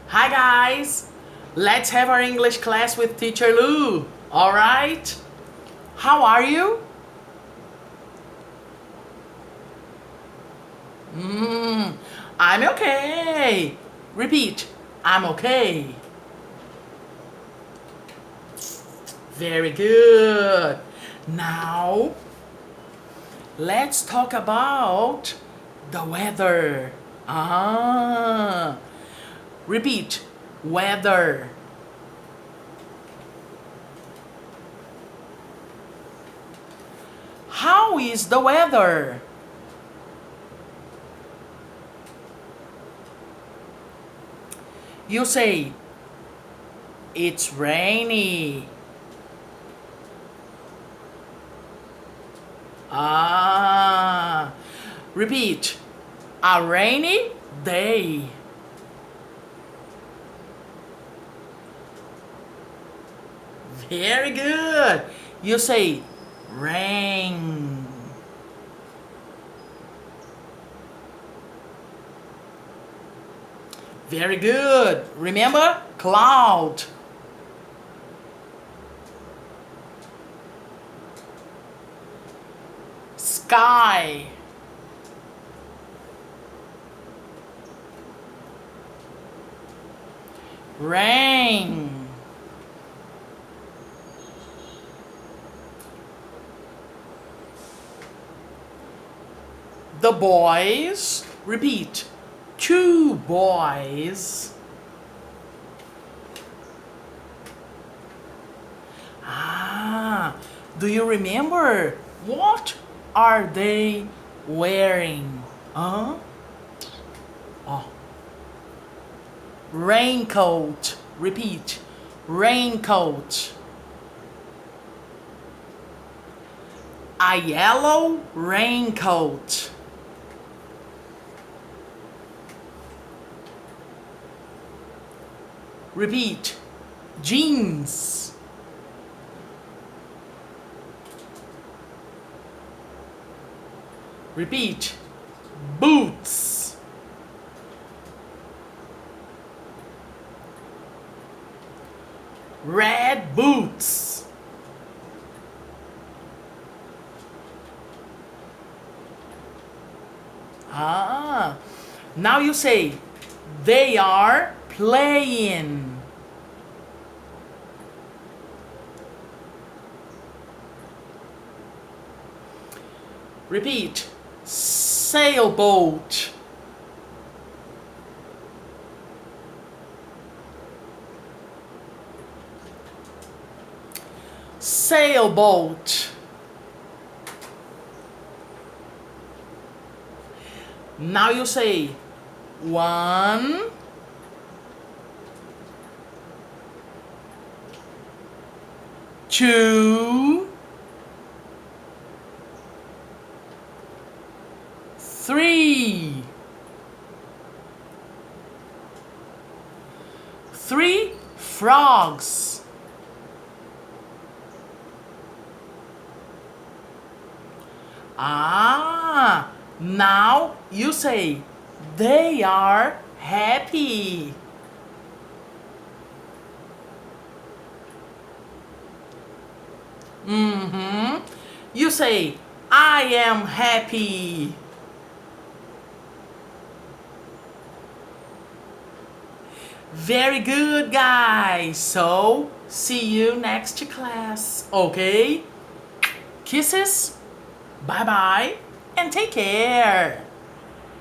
Hi guys! Let's have our English class with Teacher Lou. Alright? How are you? I'm okay. Repeat. I'm okay. Very good. Now, let's talk about the weather. Repeat. Weather. How is the weather? You say, it's rainy. Repeat. A rainy day. Very good. You say rain. Very good. Remember? Cloud. Sky. Rain. The boys. Repeat. Two boys. Do you remember? What are they wearing? Raincoat. Repeat. Raincoat. A yellow raincoat. Repeat. Jeans. Repeat. Boots. Red boots. Now you say, they are playing. Repeat. Sailboat. Sailboat. Now you say, one, two, three. Three frogs. Now you say, they are happy. You say, I am happy. Very good, guys. So, see you next class. Okay? Kisses. Bye-bye. And take care.